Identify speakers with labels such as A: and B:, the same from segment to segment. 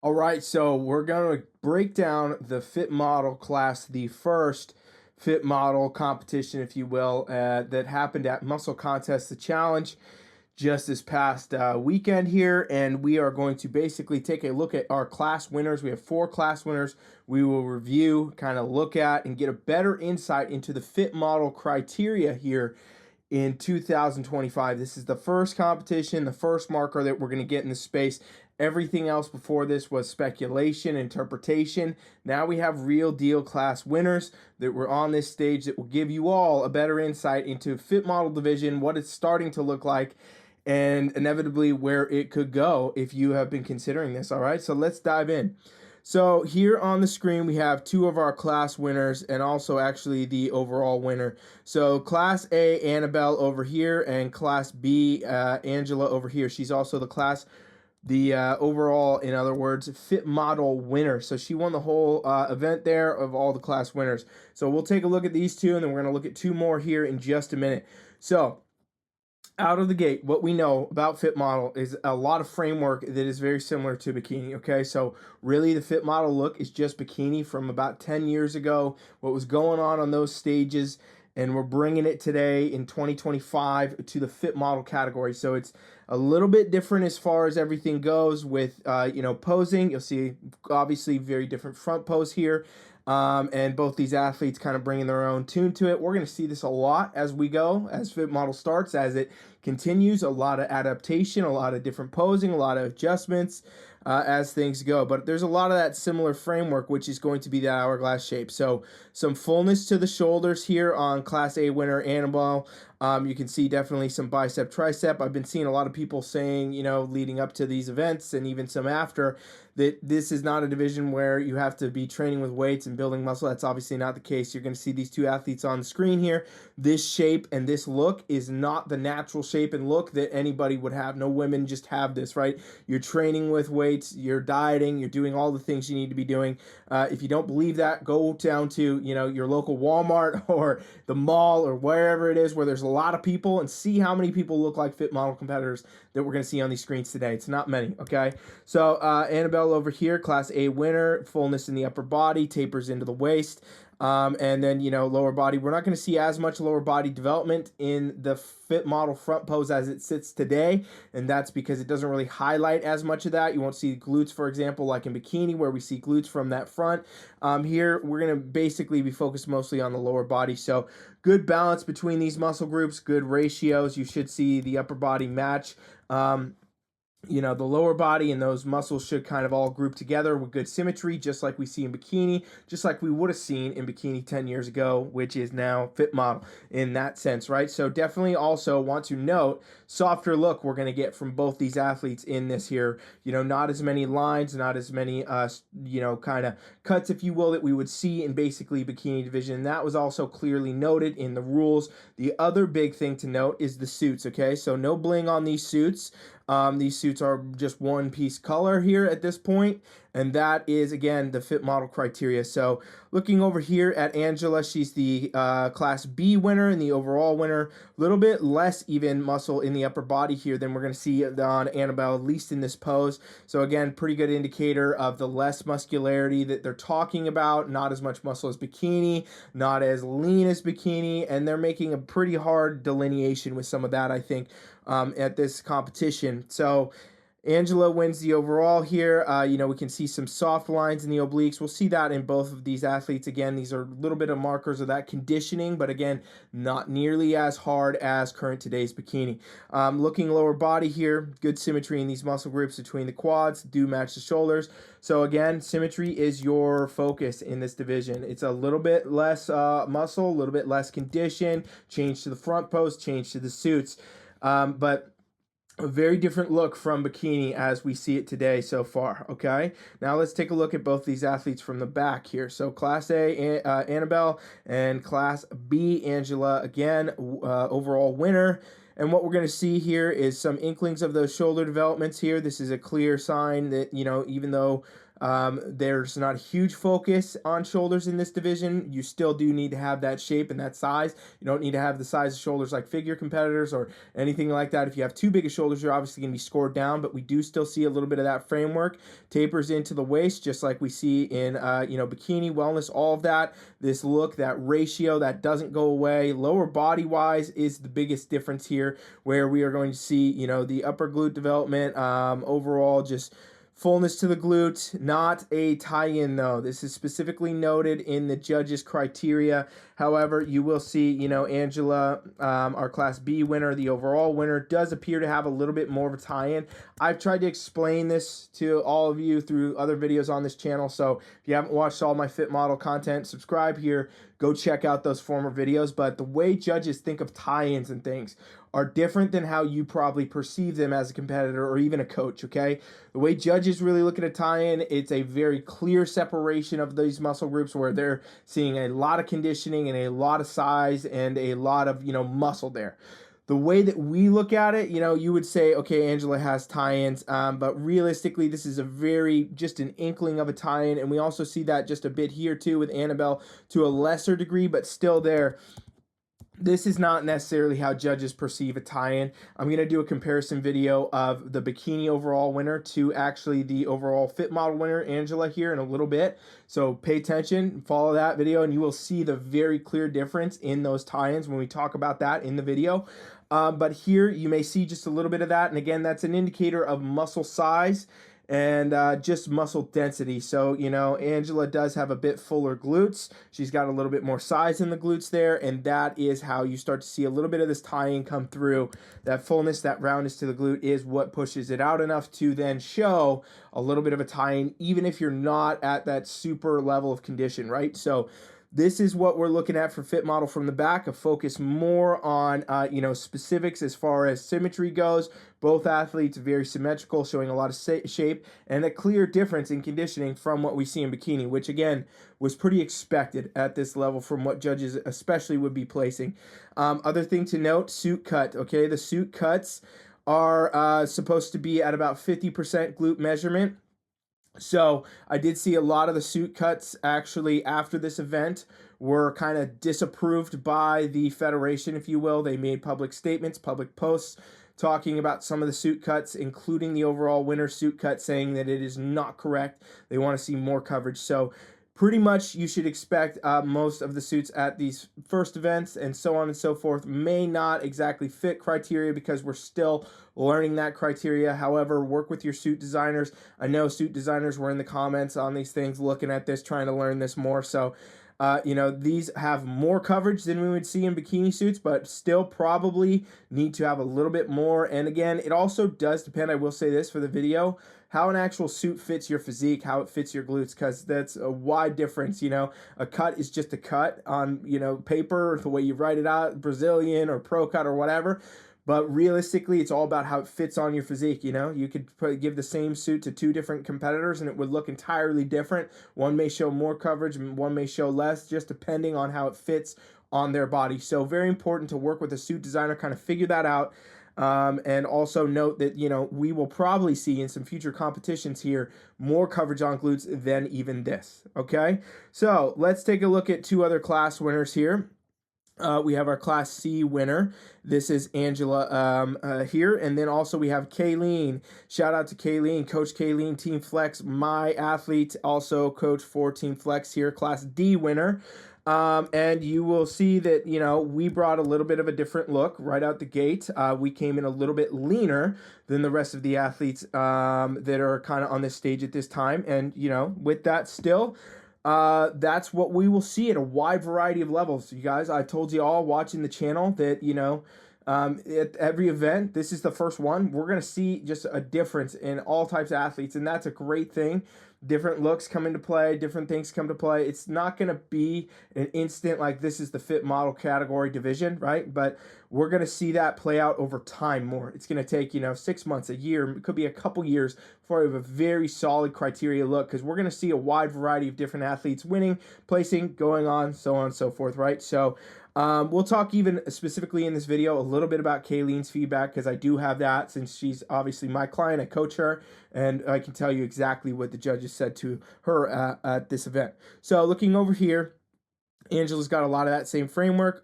A: All right, so we're going to break down the fit model class, the first fit model competition, if you will, that happened at Musclecontest, the challenge, just this past weekend here. And we are going to basically take a look at our class winners. We have 4 class winners. We will review, kind of look at, and get a better insight into the fit model criteria here in 2025. This is the first competition, the first marker that we're going to get in the space. Everything else before this was speculation, interpretation. Now we have real deal class winners that were on this stage that will give you all a better insight into fit model division, what it's starting to look like, and inevitably where it could go if you have been considering this. All right, so let's dive in. So here on the screen, we have 2 of our class winners and also actually the overall winner. So class A, Annabelle over here, and class B, Angela over here. She's also the overall, in other words, fit model winner. So she won the whole event there of all the class winners. So we'll take a look at these 2, and then we're going to look at 2 more here in just a minute. So out of the gate, what we know about fit model is a lot of framework that is very similar to bikini. Okay, so really the fit model look is just bikini from about 10 years ago, what was going on those stages, and we're bringing it today in 2025 to the fit model category. So it's a little bit different as far as everything goes with posing. You'll see obviously very different front pose here. And both these athletes kind of bringing their own tune to it. We're going to see this a lot as we go, as fit model starts, as it continues. A lot of adaptation, a lot of different posing, a lot of adjustments as things go. But there's a lot of that similar framework, which is going to be that hourglass shape. So some fullness to the shoulders here on Class A winner Annabelle. You can see definitely some bicep, tricep. I've been seeing a lot of people saying, leading up to these events and even some after, that this is not a division where you have to be training with weights and building muscle. That's obviously not the case. You're going to see these 2 athletes on the screen here. This shape and this look is not the natural shape and look that anybody would have. No women just have this, right? You're training with weights, you're dieting, you're doing all the things you need to be doing. If you don't believe that, go down to, your local Walmart or the mall or wherever it is where there's a lot of people and see how many people look like fit model competitors that we're going to see on these screens today. It's not many, okay? So Annabelle over here, Class A winner, fullness in the upper body, tapers into the waist. And then, lower body. We're not going to see as much lower body development in the fit model front pose as it sits today. And that's because it doesn't really highlight as much of that. You won't see glutes, for example, like in bikini, where we see glutes from that front. Here, we're going to basically be focused mostly on the lower body. So good balance between these muscle groups, good ratios. You should see the upper body match. The lower body and those muscles should kind of all group together with good symmetry, just like we see in bikini, just like we would have seen in bikini 10 years ago, which is now fit model in that sense, right? So definitely also want to note, softer look we're going to get from both these athletes in this here. Not as many lines, not as many, kind of cuts, if you will, that we would see in basically bikini division. That was also clearly noted in the rules. The other big thing to note is the suits, okay? So no bling on these suits. These suits are just one piece color here at this point, and that is, again, the fit model criteria. So looking over here at Angela, she's the Class B winner and the overall winner. A little bit less even muscle in the upper body here than we're going to see on Annabelle, at least in this pose. So again, pretty good indicator of the less muscularity that they're talking about. Not as much muscle as bikini, not as lean as bikini, and they're making a pretty hard delineation with some of that, I think, at this competition. So Angela wins the overall here. We can see some soft lines in the obliques. We'll see that in both of these athletes. Again, these are a little bit of markers of that conditioning, but again, not nearly as hard as current today's bikini. Looking lower body here, good symmetry in these muscle groups between the quads, do match the shoulders. So again, symmetry is your focus in this division. It's a little bit less muscle, a little bit less condition, change to the front post, change to the suits. But a very different look from bikini as we see it today so far, okay? Now let's take a look at both these athletes from the back here. So Class A, Annabelle, and Class B, Angela, again, overall winner. And what we're going to see here is some inklings of those shoulder developments here. This is a clear sign that, even though There's not a huge focus on shoulders in this division. You still do need to have that shape and that size. You don't need to have the size of shoulders like figure competitors or anything like that. If you have too big of shoulders, you're obviously going to be scored down, but we do still see a little bit of that framework. Tapers into the waist, just like we see in, bikini, wellness, all of that. This look, that ratio, that doesn't go away. Lower body-wise is the biggest difference here, where we are going to see, the upper glute development, overall just fullness to the glute, not a tie-in though. This is specifically noted in the judges' criteria. However, you will see, Angela, our Class B winner, the overall winner, does appear to have a little bit more of a tie-in. I've tried to explain this to all of you through other videos on this channel, so if you haven't watched all my fit model content, subscribe here. Go check out those former videos. But the way judges think of tie-ins and things are different than how you probably perceive them as a competitor or even a coach, okay? The way judges really look at a tie-in, it's a very clear separation of these muscle groups where they're seeing a lot of conditioning and a lot of size and a lot of, muscle there. The way that we look at it, you would say, okay, Angela has tie-ins, but realistically, this is just an inkling of a tie-in, and we also see that just a bit here too with Annabelle to a lesser degree, but still there. This is not necessarily how judges perceive a tie-in. I'm going to do a comparison video of the bikini overall winner to actually the overall fit model winner, Angela, here in a little bit. So pay attention, follow that video, and you will see the very clear difference in those tie-ins when we talk about that in the video. But here you may see just a little bit of that. And again, that's an indicator of muscle size and just muscle density. So, Angela does have a bit fuller glutes. She's got a little bit more size in the glutes there, and that is how you start to see a little bit of this tie-in come through. That fullness, that roundness to the glute is what pushes it out enough to then show a little bit of a tie-in, even if you're not at that super level of condition, right? So this is what we're looking at for fit model from the back, a focus more on, specifics as far as symmetry goes. Both athletes very symmetrical, showing a lot of shape and a clear difference in conditioning from what we see in bikini, which again was pretty expected at this level from what judges especially would be placing. Other thing to note, suit cut, okay? The suit cuts are supposed to be at about 50% glute measurement. So I did see a lot of the suit cuts actually after this event were kind of disapproved by the federation, if you will. They made public statements, public posts talking about some of the suit cuts, including the overall winner suit cut, saying that it is not correct. They want to see more coverage. So pretty much you should expect most of the suits at these first events and so on and so forth may not exactly fit criteria because we're still learning that criteria. However, work with your suit designers. I know suit designers were in the comments on these things looking at this, trying to learn this more. So, these have more coverage than we would see in bikini suits, but still probably need to have a little bit more. And again, it also does depend, I will say this for the video, how an actual suit fits your physique, how it fits your glutes, because that's a wide difference. A cut is just a cut on, paper, the way you write it out, Brazilian or pro cut or whatever. But realistically, it's all about how it fits on your physique, You could give the same suit to two different competitors and it would look entirely different. One may show more coverage and one may show less, just depending on how it fits on their body. So very important to work with a suit designer, kind of figure that out. And also note that, we will probably see in some future competitions here more coverage on glutes than even this, okay? So let's take a look at two other class winners here. We have our Class C winner. This is Angela here. And then also we have Kayleen. Shout out to Kayleen, Coach Kayleen, Team Flex, my athlete, also coach for Team Flex here, Class D winner. And you will see that, we brought a little bit of a different look right out the gate. We came in a little bit leaner than the rest of the athletes that are kind of on this stage at this time. And, with that still, that's what we will see at a wide variety of levels. You guys, I told you all watching the channel that, at every event, this is the first one, we're going to see just a difference in all types of athletes, and that's a great thing. Different looks come into play, different things come to play. It's not going to be an instant like this is the fit model category division, right? But we're going to see that play out over time more. It's going to take, 6 months, a year, it could be a couple years before we have a very solid criteria look, because we're going to see a wide variety of different athletes winning, placing, going on, so on and so forth, right? So we'll talk even specifically in this video a little bit about Kayleen's feedback, because I do have that since she's obviously my client. I coach her, and I can tell you exactly what the judges said to her at this event. So looking over here, Angela's got a lot of that same framework,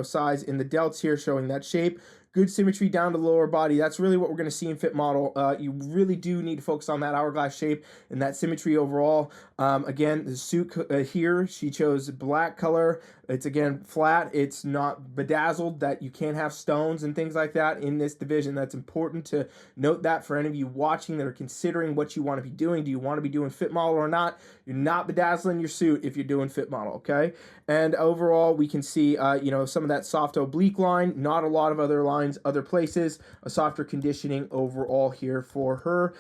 A: size in the delts here, showing that shape. Good symmetry down to the lower body. That's really what we're going to see in fit model. You really do need to focus on that hourglass shape and that symmetry overall. Again, the suit here, she chose black color. It's, again, flat. It's not bedazzled, that you can't have stones and things like that in this division. That's important to note that for any of you watching that are considering what you want to be doing. Do you want to be doing fit model or not? You're not bedazzling your suit if you're doing fit model, okay? And overall, we can see, some of that soft oblique line, not a lot of other lines, other places, a softer conditioning overall here for her,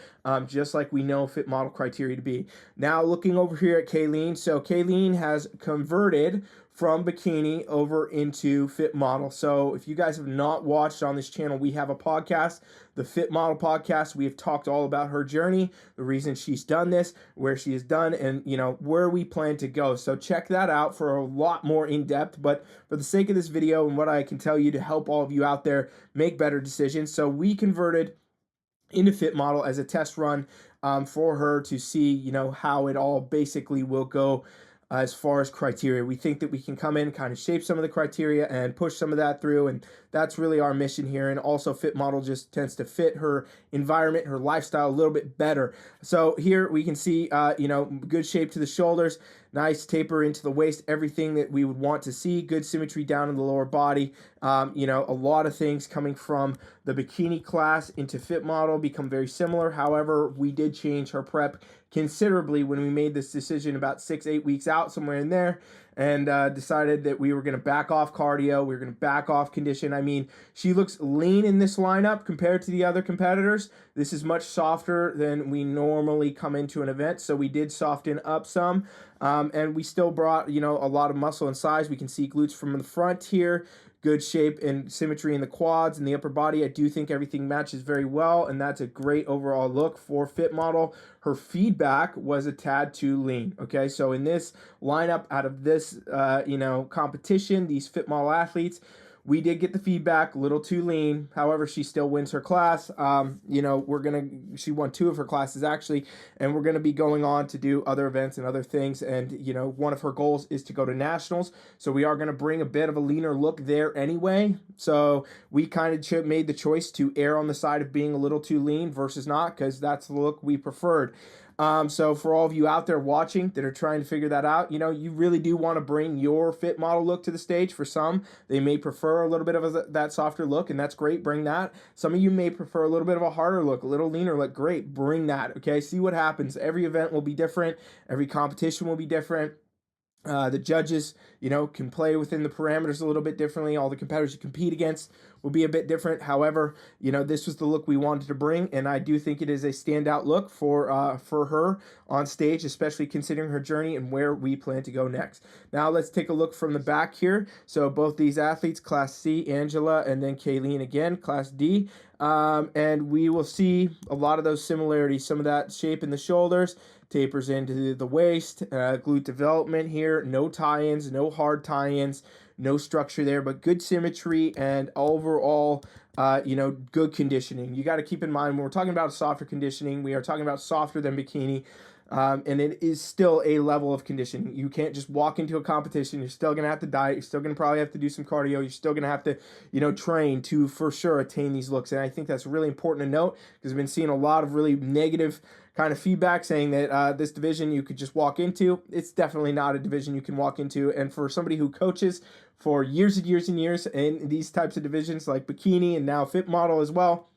A: just like we know fit model criteria to be. Now, looking over here at Kayleen. So Kayleen has converted from bikini over into fit model. So if you guys have not watched on this channel, we have a podcast, the Fit Model Podcast. We have talked all about her journey, the reason she's done this, where she has done, and where we plan to go. So check that out for a lot more in depth. But for the sake of this video and what I can tell you to help all of you out there make better decisions, so we converted into fit model as a test run for her to see how it all basically will go. As far as criteria, we think that we can come in, kind of shape some of the criteria and push some of that through, and that's really our mission here. And also fit model just tends to fit her environment, her lifestyle a little bit better. So here we can see, good shape to the shoulders, nice taper into the waist, everything that we would want to see, good symmetry down in the lower body. A lot of things coming from the bikini class into fit model become very similar. However, we did change her prep considerably when we made this decision about 6-8 weeks out, somewhere in there, and decided that we were going to back off cardio, we were going to back off condition. I mean, she looks lean in this lineup compared to the other competitors. This is much softer than we normally come into an event, so we did soften up some, and we still brought, a lot of muscle and size. We can see glutes from the front here, good shape and symmetry in the quads and the upper body. I do think everything matches very well, and that's a great overall look for fit model. Her feedback was a tad too lean. Okay, so in this lineup, out of this, competition, these fit model athletes, we did get the feedback a little too lean. However, she still wins her class. She won 2 of her classes actually, and we're gonna be going on to do other events and other things. And one of her goals is to go to nationals. So we are gonna bring a bit of a leaner look there anyway. So we kind of made the choice to err on the side of being a little too lean versus not, because that's the look we preferred. So for all of you out there watching that are trying to figure that out, you really do want to bring your fit model look to the stage. For some, they may prefer a little bit of that softer look, and that's great. Bring that. Some of you may prefer a little bit of a harder look, a little leaner look. Great. Bring that. Okay. See what happens. Every event will be different. Every competition will be different. The judges, can play within the parameters a little bit differently. All the competitors you compete against will be a bit different. However, this was the look we wanted to bring, and I do think it is a standout look for her on stage, especially considering her journey and where we plan to go next. Now let's take a look from the back here. So both these athletes, Class C, Angela, and then Kayleen again, Class D. And we will see a lot of those similarities, some of that shape in the shoulders, tapers into the waist, glute development here, no tie-ins, no hard tie-ins, no structure there, but good symmetry and overall, good conditioning. You got to keep in mind, when we're talking about softer conditioning, we are talking about softer than bikini. And it is still a level of conditioning. You can't just walk into a competition. You're still going to have to diet. You're still going to probably have to do some cardio. You're still going to have to, train to for sure attain these looks. And I think that's really important to note, because I've been seeing a lot of really negative kind of feedback saying that this division you could just walk into. It's definitely not a division you can walk into. And for somebody who coaches for years and years and years in these types of divisions like bikini and now fit model as well,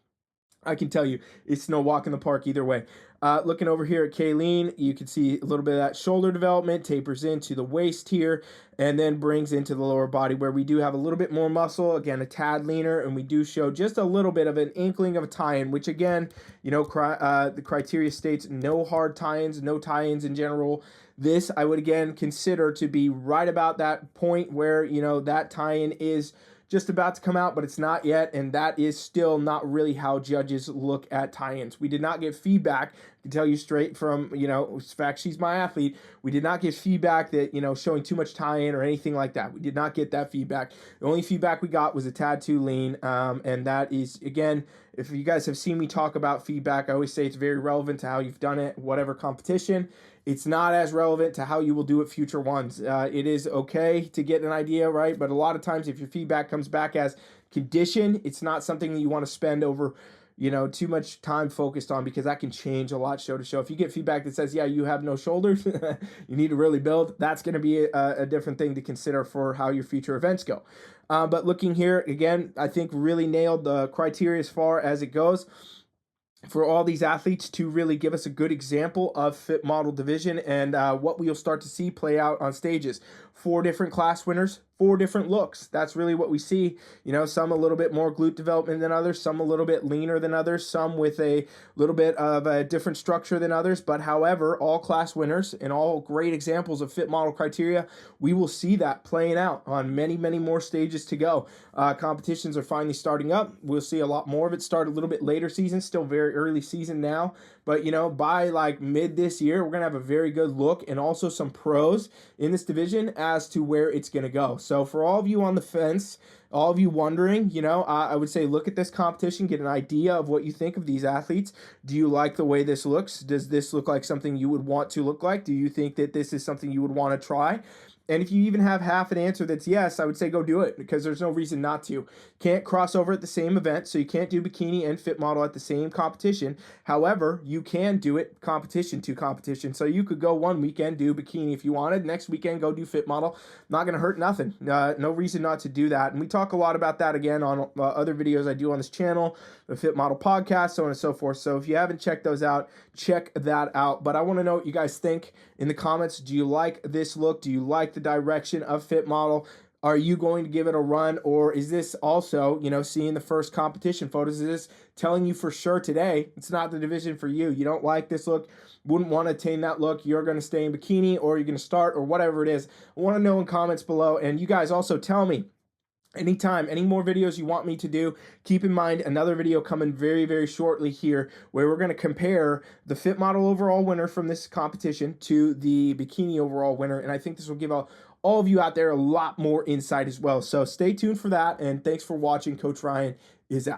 A: I can tell you it's no walk in the park either way. Looking over here at Kayleen, you can see a little bit of that shoulder development, tapers into the waist here, and then brings into the lower body where we do have a little bit more muscle, again, a tad leaner, and we do show just a little bit of an inkling of a tie-in, which again, the criteria states no hard tie-ins, no tie-ins in general. This I would again consider to be right about that point where, that tie-in is just about to come out, but it's not yet, and that is still not really how judges look at tie-ins. We did not get feedback. I can tell you straight from, in fact, she's my athlete. We did not get feedback that, showing too much tie-in or anything like that. We did not get that feedback. The only feedback we got was a tad too lean, and that is, again, if you guys have seen me talk about feedback, I always say it's very relevant to how you've done it, whatever competition. It's not as relevant to how you will do it future ones. It is okay to get an idea, right? But a lot of times if your feedback comes back as condition, it's not something that you want to spend over, too much time focused on, because that can change a lot show to show. If you get feedback that says, yeah, you have no shoulders, you need to really build, that's going to be a different thing to consider for how your future events go. But looking here, again, I think really nailed the criteria as far as it goes for all these athletes to really give us a good example of fit model division and what we'll start to see play out on stages. 4 different class winners, 4 different looks. That's really what we see. Some a little bit more glute development than others, some a little bit leaner than others, some with a little bit of a different structure than others. But however, all class winners and all great examples of fit model criteria, we will see that playing out on many, many more stages to go. Competitions are finally starting up. We'll see a lot more of it start a little bit later season, still very early season now. But, by like mid this year, we're going to have a very good look and also some pros in this division as to where it's going to go. So for all of you on the fence, all of you wondering, I would say look at this competition, get an idea of what you think of these athletes. Do you like the way this looks? Does this look like something you would want to look like? Do you think that this is something you would want to try? And if you even have half an answer that's yes, I would say go do it, because there's no reason not to. Can't cross over at the same event, so you can't do bikini and fit model at the same competition. However, you can do it competition to competition. So you could go one weekend, do bikini if you wanted. Next weekend, go do fit model. Not going to hurt nothing. No reason not to do that. And we talk a lot about that again on other videos I do on this channel, the Fit Model Podcast, so on and so forth. So if you haven't checked those out, check that out. But I want to know what you guys think in the comments. Do you like this look? Do you like the direction of fit model? Are you going to give it a run? Or is this also, seeing the first competition photos, is this telling you for sure today it's not the division for you? You don't like this look, wouldn't want to attain that look, you're going to stay in bikini, or you're going to start, or whatever it is. I want to know in comments below. And you guys also tell me anytime, any more videos you want me to do. Keep in mind, another video coming very, very shortly here where we're going to compare the fit model overall winner from this competition to the bikini overall winner. And I think this will give all of you out there a lot more insight as well. So stay tuned for that. And thanks for watching. Coach Ryan is out.